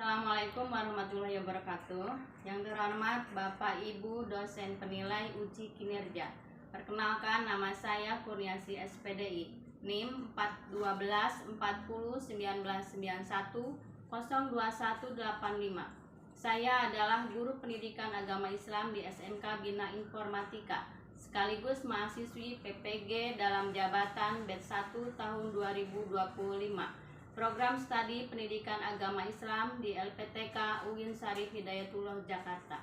Assalamualaikum warahmatullahi wabarakatuh. Yang terhormat Bapak Ibu dosen penilai uji kinerja. Perkenalkan, nama saya Kurniasi SPDI, NIM 412 40 1991 02185. Saya adalah guru pendidikan agama Islam di SMK Bina Informatika, sekaligus mahasiswi PPG dalam jabatan batch 1 tahun 2025. Program Studi Pendidikan Agama Islam di LPTK UIN Syarif Hidayatullah Jakarta.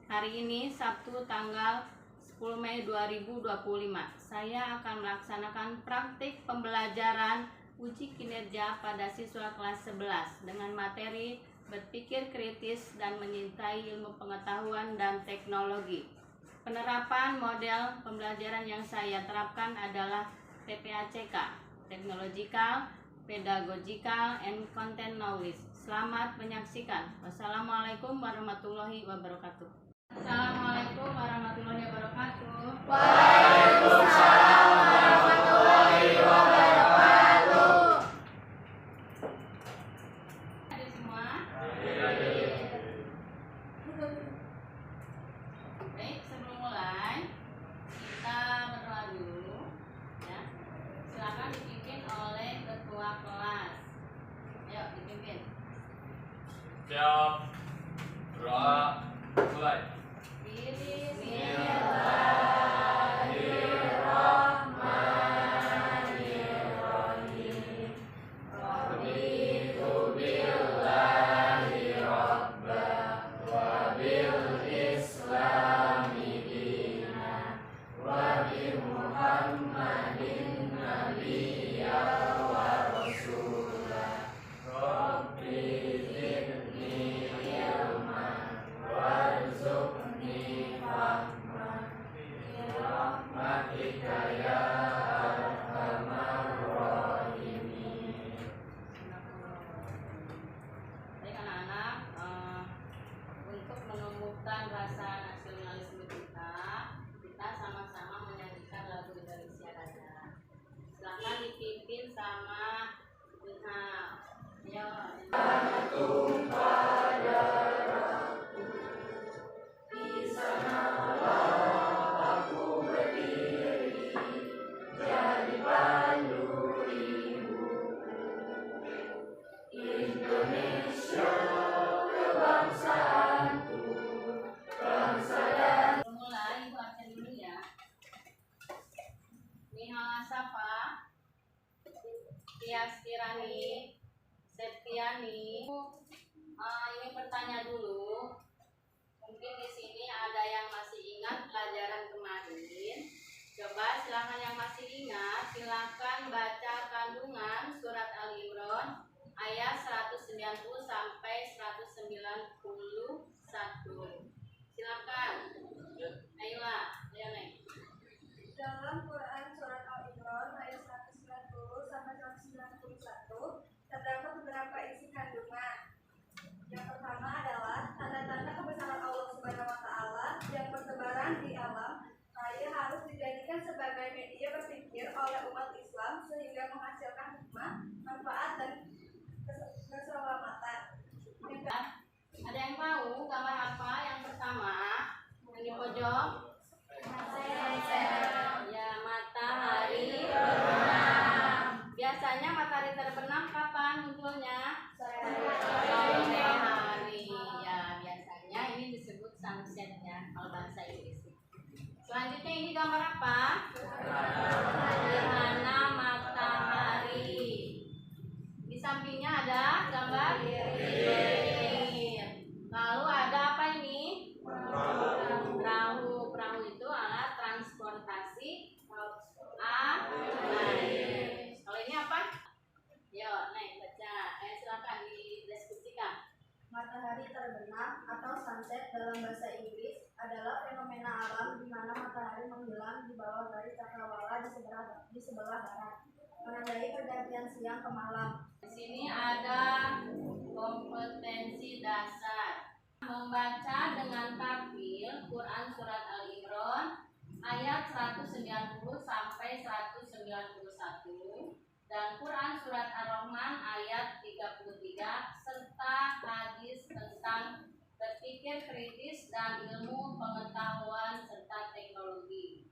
Hari ini Sabtu tanggal 10 Mei 2025. Saya akan melaksanakan praktik pembelajaran uji kinerja pada siswa kelas 11 dengan materi berpikir kritis dan menyintai ilmu pengetahuan dan teknologi. Penerapan model pembelajaran yang saya terapkan adalah TPACK, Technological, Pedagogical and Content Knowledge. Selamat menyaksikan. Wassalamualaikum warahmatullahi wabarakatuh. Assalamualaikum warahmatullahi wabarakatuh. Waalaikumsalam warahmatullahi wabarakatuh. Ada semua? Baik, sebelum mulai kita berdoa dulu ya. Silakan dipimpin oleh ketua kelas. Ayo dipimpin. Siap. Doa mulai. Bismillahirrahmanirrahim. Raditu billahi rabba wa bil islami dina wa bi Muhammadin nabiyya wa rasulah. Rabbi zidni ilman warzuqni fahman birahmatika ya arhamar rahimin. Baik anak-anak, untuk menumbuhkan rasa nasionalisme kita sama-sama menyanyikan lagu Indonesia Raya. Silakan dipimpin sama Ilham. Ayo. Di sanalah aku berdiri, jadi pandu ibuku. Indonesia kebangsaanku, bangsa dan Mulai Ibu absen dulu ya. Nihal Safa, Tias Kirani, Septiani. Ini bertanya dulu. Mungkin di sini ada yang masih ingat pelajaran kemarin. Coba silakan yang masih ingat, silakan baca kandungan surat Al-Imran ayat 190 sampai 191. Silakan. Ayolah, ayo Neng. Dalam Quran Surat Al-Imran ayat 190 sampai 191 terdapat beberapa isi kandungan. Yang pertama adalah tanda-tanda kebesaran Allah Subhanahu wa Ta'ala yang bertebaran di alam raya harus dijadikan sebagai media berpikir oleh umat Islam sehingga menghasilkan hikmah, manfaat dan keselamatan. Ada yang tahu gambar apa yang pertama? Yang di pojok? Ya, matahari terbenam. Biasanya matahari terbenam kapan munculnya? Sore hari. Ya, biasanya ini disebut sunsetnya kalau bahasa Inggris. Selanjutnya ini gambar apa? Gerhana matahari. Di sampingnya ada gambar lalu ada apa ini? Perahu. Perahu itu alat transportasi air. Kalau ini apa? Yo, Neng baca. Silakan dideskripsikan. Matahari terbenam atau sunset dalam bahasa Inggris adalah fenomena alam di mana matahari menghilang di bawah garis cakrawala di sebelah barat, menandai pergantian siang ke malam. Di sini ada kompetensi dasar. Membaca dengan tartil Quran Surat Al-Imran ayat 190 sampai 191 dan Quran Surat Ar-Rahman ayat 33 serta hadis tentang berpikir kritis dan ilmu pengetahuan serta teknologi.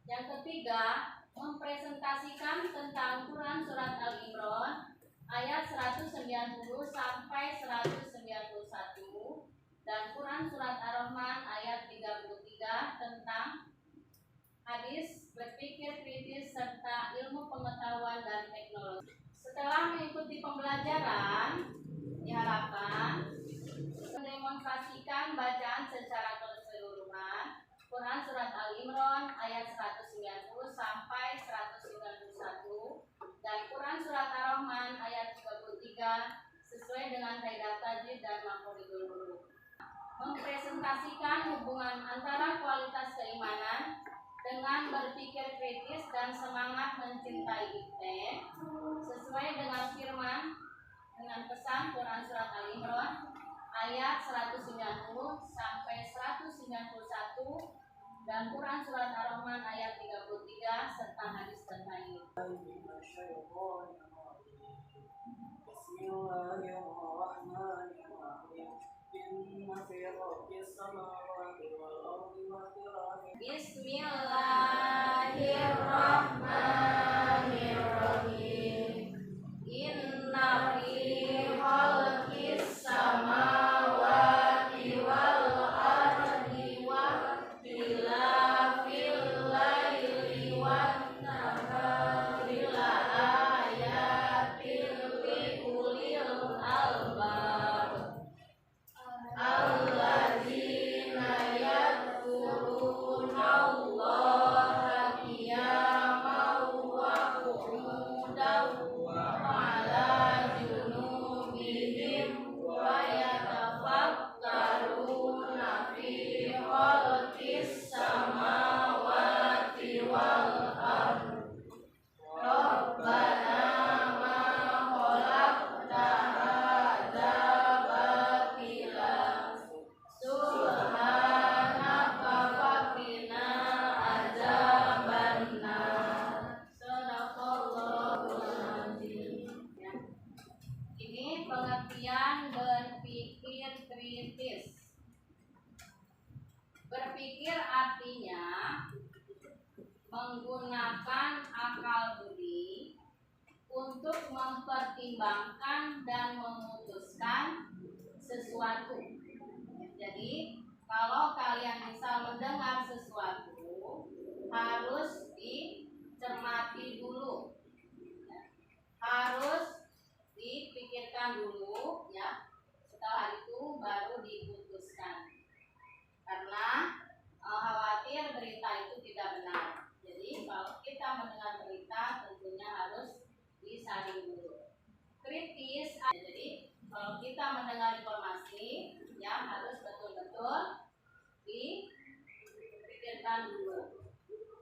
Yang ketiga, mempresentasikan tentang Quran Surat Al-Imran ayat 190 sampai 191 dan Quran Surat Ar-Rahman ayat 33 tentang hadis berpikir kritis serta ilmu pengetahuan dan teknologi. Setelah mengikuti pembelajaran, diharapkan mendemonstrasikan bacaan secara keseluruhan Quran Surat Al-Imran ayat 190 sampai 191 dan Quran Surat Ar-Rahman ayat 33 sesuai dengan kaidah tajwid dan makhorijul huruf. Mempresentasikan hubungan antara kualitas keimanan dengan berpikir kritis dan semangat mencintai ijtihad sesuai dengan firman dengan pesan Quran Surat Al-Imran ayat 190 sampai 191 dan Quran Surat Ar-Rahman ayat 33 serta hadis terkait. Bismillahirrahmanirrahim. Inna fi khalqis samawati wal ardi wa ikhtilafil laili wan nahari la ayatin li ulil albab alladzina yadhkuruna Allaha qiyaman wa qu'udan wa ala junubihim wa yatafakkaruna fi khalqis samawati wal ardi Rabbana ma khalaqta hadza batila subhanaka faqina adzabannar. Shadaqallahul azim. Ya. Ini pengertian berpikir kritis. Berpikir artinya menggunakan akal budi untuk mempertimbangkan dan memutuskan sesuatu. Jadi, kalau kalian misal mendengar sesuatu, harus dicermati dulu, ya. Harus dipikirkan dulu, ya. Setelah itu baru diputuskan. Karena khawatir berita itu tidak benar. Jadi kalau kita mendengar berita tentunya harus disaring dulu. Kritis, jadi kalau kita mendengar informasi ya harus betul-betul dipikirkan dulu.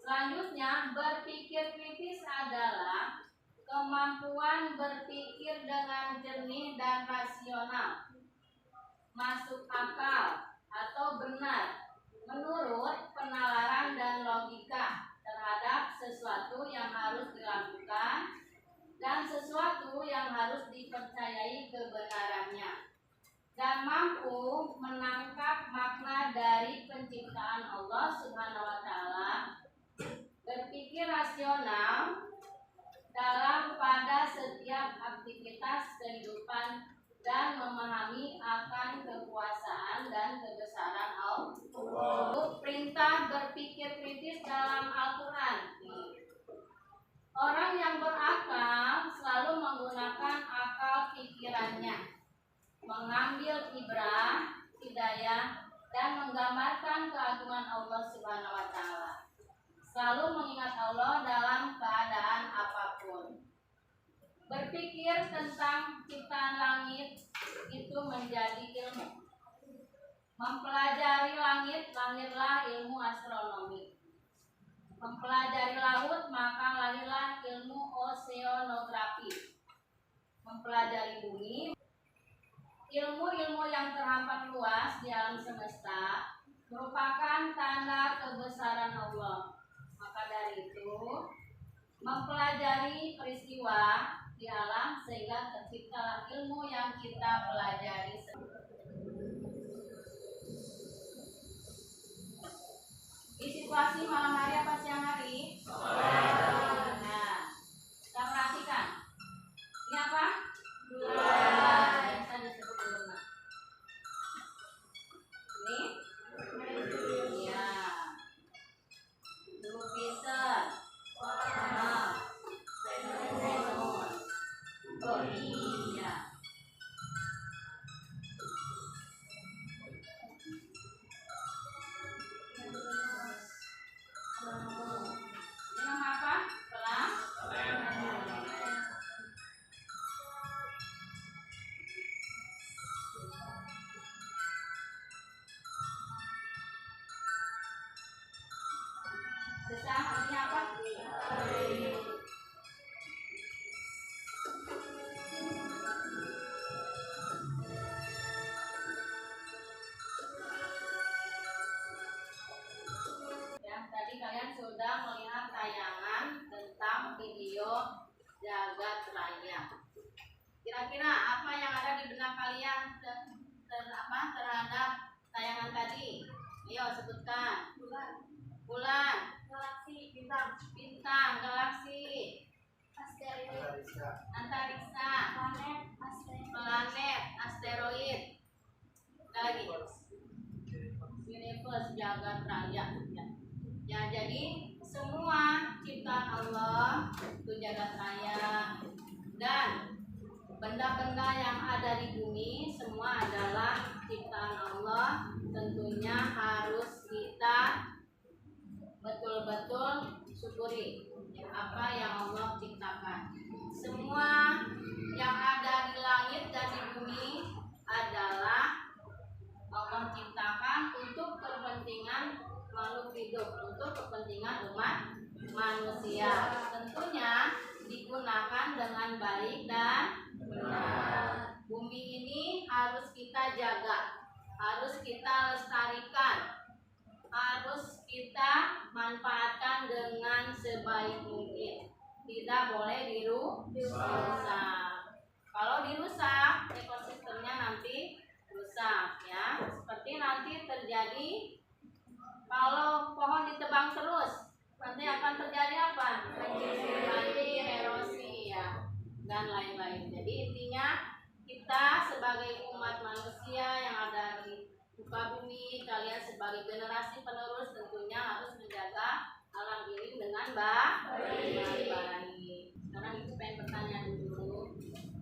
Selanjutnya, berpikir kritis adalah kemampuan berpikir dengan jernih dan rasional, masuk akal atau benar menurut penalaran dan logika terhadap sesuatu yang harus dilakukan dan sesuatu yang harus dipercayai kebenarannya, dan mampu menangkap makna dari penciptaan Allah Subhanahu wa Ta'ala. Berpikir rasional dalam pada setiap aktivitas kehidupan dan memahami akan kekuasaan dan kebesaran Allah. Perintah berpikir kritis dalam Al-Quran. Orang yang berakal selalu menggunakan akal pikirannya, mengambil ibrah, hidayah, dan menggambarkan keagungan Allah Subhanahu wa Ta'ala. Selalu mengingat Allah dalam keadaan apapun. Berpikir tentang ciptaan langit itu menjadi ilmu. Mempelajari langit, lahirlah ilmu astronomi. Mempelajari laut, maka lahirlah ilmu oseanografi. Mempelajari bumi, ilmu-ilmu yang terhampat luas di alam semesta merupakan tanda kebesaran Allah. Maka dari itu, mempelajari peristiwa di alam sehingga terciptalah ilmu yang kita pelajari. Di situasi malam hari apa siang hari? Nah, kita perhatikan. Ini apa? Bulan. Biasa disebut bulan. Ini? Ya. Jupiter. Venus. Oh iya. Ini nama apa? Pelang. Sesam artinya apa? Ya, tadi kalian sudah melihat tayangan tentang video Jagat Raya. Kira-kira apa yang ada di benak kalian terhadap tayangan tadi? Ayo sebutkan. Bulan, Galaksi, bintang, bintang, galaksi, asteroid, antariksa, planet, asteroid, ada lagi universe, jagat raya. Ya, jadi semua ciptaan Allah itu jagat raya, dan benda-benda yang ada di bumi semua adalah ciptaan Allah. Tentunya harus kita betul-betul syukuri ya, apa yang Allah ciptakan. Semua yang ada di langit dan di bumi adalah Allah ciptakan untuk kepentingan makhluk hidup, untuk kepentingan umat manusia. Tentunya digunakan dengan baik dan benar. Bumi ini harus kita jaga, harus kita lestarikan, harus kita manfaatkan dengan sebaik mungkin. Tidak boleh dirusak. Kalau dirusak, ekosistemnya nanti rusak ya. Seperti nanti terjadi kalau pohon ditebang terus, nanti akan terjadi apa? Banjir, erosi ya, dan lain-lain. Jadi intinya kita sebagai umat manusia yang ada di muka bumi, kalian sebagai generasi penerus tentunya harus menjaga alam ini dengan baik. Sekarang itu pengen bertanya dulu,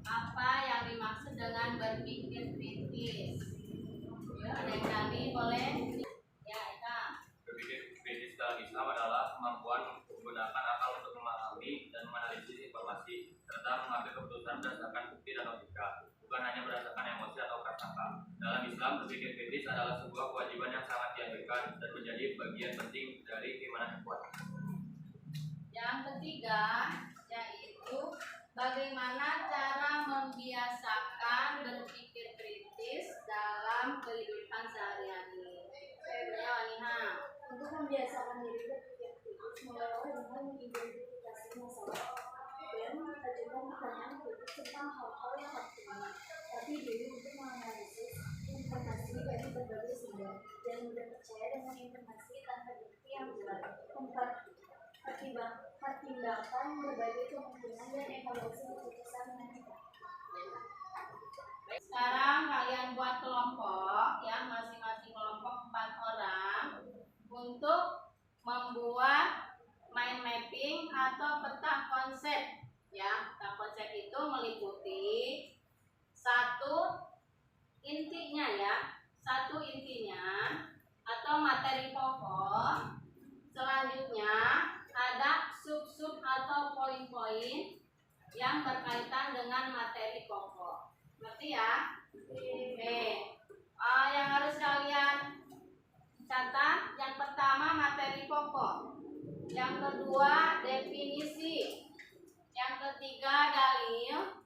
apa yang dimaksud dengan berpikir kritis? Ya, ada yang tadi boleh? Ya, Eka. Berpikir kritis dalam Islam adalah kemampuan menggunakan akal untuk memahami dan menganalisis informasi serta mengambil keputusan berdasarkan bukti dan logika, bukan hanya berdasarkan emosi atau prasangka. Dalam Islam, berpikir kritis adalah sebuah kewajiban yang sangat dianjurkan dan menjadi bagian penting dari keimanan yang kuat. Yang ketiga yaitu bagaimana cara membiasakan berpikir kritis dalam kehidupan sehari-hari. Ya, Waniha. Untuk membiasakan diri berpikir kritis, mulailah dengan mengidentifikasi masalah dan mengajukan pertanyaan kritis tentang hal-hal yang optimal. Tapi diri untuk menganalisis informasi dari berbagai sumber dan mudah percaya dengan informasi tanpa bukti yang kuat. Pertimbangkan berbagai kemungkinan dan evaluasi keputusan yang tepat. Sekarang kalian buat kelompok ya, masing-masing kelompok 4 orang untuk membuat mind mapping atau peta konsep ya. Peta konsep itu meliputi satu intinya atau materi pokok. Selanjutnya ada sub-sub atau poin-poin yang berkaitan dengan materi pokok. Ngerti ya? Oke. Yang harus kalian catat, yang pertama materi pokok, yang kedua definisi, yang ketiga dalil,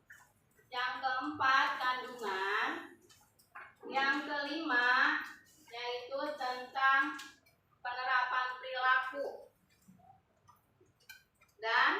yang keempat kandungan, yang kelima yaitu tentang penerapan perilaku, dan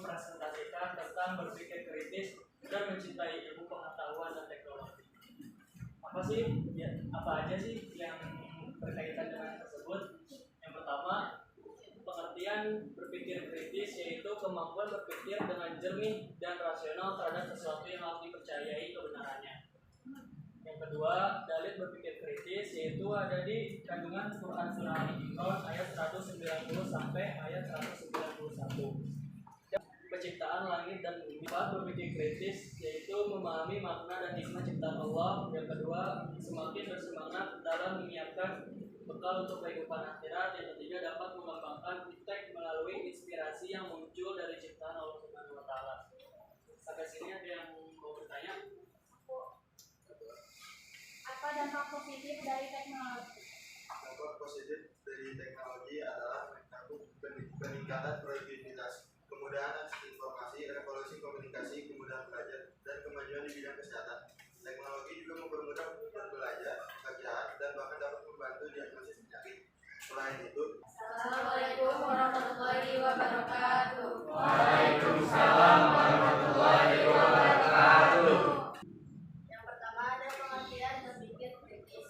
mempresentasikan tentang berpikir kritis dan mencintai ilmu pengetahuan dan teknologi. Apa aja sih yang berkaitan dengan tersebut? Yang pertama, pengertian berpikir kritis yaitu kemampuan berpikir dengan jernih dan rasional terhadap sesuatu yang harus dipercayai kebenarannya. Yang kedua, dalil berpikir kritis yaitu ada di kandungan Quran Surah Al-Imran ayat 190 sampai ayat 191. Penciptaan langit dan bumi. Berpikir kritis yaitu memahami makna dan hikmah ciptaan Allah. Yang kedua, semakin bersemangat dalam menyiapkan bekal untuk kehidupan akhirat. Yang ketiga, dapat mengembangkan iptek melalui inspirasi yang muncul dari ciptaan Allah Subhanahu wa taala. Sampai sini ada yang mau bertanya? Apa dampak positif dari teknologi? Dampak positif dari teknologi adalah peningkatan produktivitas, kemudahan akses informasi, revolusi komunikasi, kemudahan belajar, dan kemajuan di bidang kesehatan. Teknologi juga mempermudah belajar, pekerjaan, dan bahkan dapat membantu diagnosis penyakit. Selain itu, Assalamualaikum warahmatullahi wabarakatuh. Waalaikumsalam warahmatullahi wabarakatuh. Yang pertama ada pengertian berpikir kritis.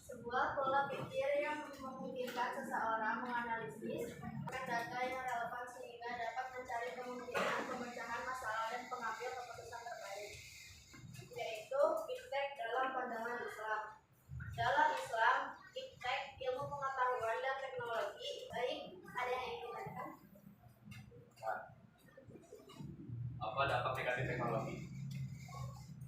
Sebuah pola pikir yang memungkinkan seseorang menganalisis data yang relevan sehingga dapat mencari kemungkinan pemecahan masalah dan pengambil keputusan terbaik, yaitu iptek dalam pandangan Islam. Dalam Islam, iptek ilmu pengetahuan dan teknologi. Baik, ada yang ingin ditanyakan? Apa dampak negatif teknologi?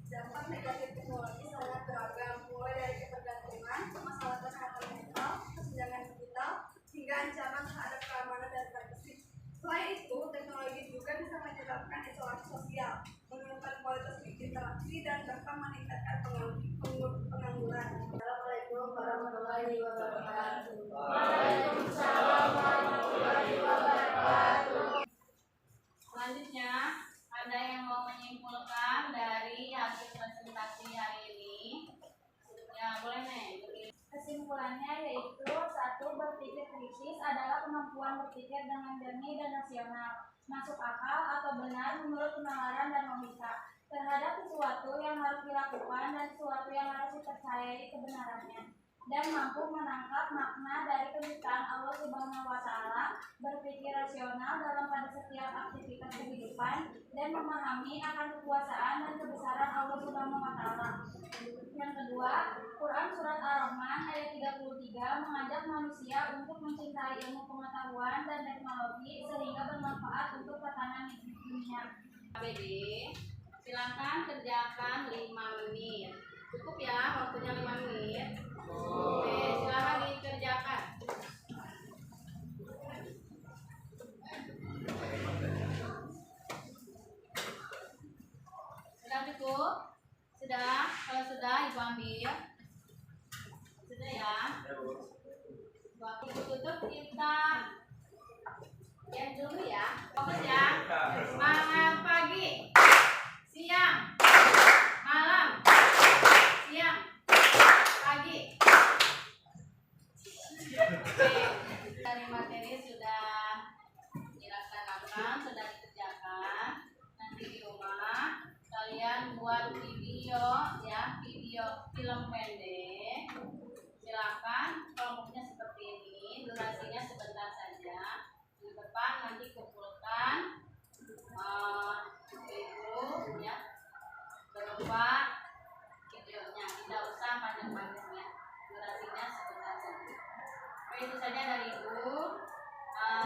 Dampak negatif teknologi sangat beragam, mulai dari ketergantungan, masalah kesehatan mental, kesenjangan digital, hingga ancaman terhadap keamanan dan privasi. Selain itu, teknologi juga bisa menyebabkan isolasi sosial, menurunkan kualitas interaksi, dan bahkan meningkatkan pengangguran. Assalamualaikum warahmatullahi wabarakatuh. Waalaikumsalam warahmatullahi wabarakatuh. Selanjutnya, ada yang mau menyimpulkan dari hasil presentasi hari ini? Ya, boleh nih. Kesimpulannya yaitu 1. Berpikir kritis adalah kemampuan berpikir dengan jernih dan rasional, masuk akal atau benar menurut penalaran dan logika terhadap sesuatu yang harus dilakukan dan sesuatu yang harus dipercayai kebenarannya, dan mampu menangkap makna dari penciptaan Allah Subhanahu wa taala, berpikir rasional dalam pada setiap aktivitas kehidupan, dan memahami akan kekuasaan dan kebesaran Allah Subhanahu wa taala. Yang kedua, Quran Surat Ar-Rahman ayat 33 mengajak manusia untuk mencintai ilmu pengetahuan dan teknologi sehingga bermanfaat untuk tatanan hidup dunia. ABD, silakan kerjakan 5 menit. Cukup ya, waktunya 5 menit. Oke, silakan dikerjakan. Sudah cukup? Sudah? Kalau sudah, Ibu ambil. Sudah ya? Waktu tutup kita lihat dulu ya. Fokus ya. Semangat pagi, siang, malam, siang, pagi. Oke, dari materi sudah dilaksanakan, sudah dikerjakan. Nanti di rumah kalian buat video ya, video film pendek. Silakan, kelompoknya seperti ini, durasinya sebentar saja. Yang depan nanti kumpulkan itu ya berupa videonya, tidak usah panjang-panjang ya, durasinya sebentar saja. Oke, itu saja dari Ibu.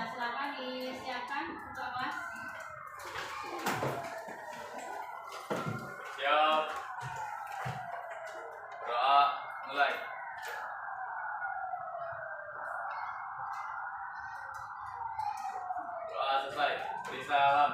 Silakan disiapkan untuk kelas. Siap. Doa mulai. Doa selesai. Beri salam.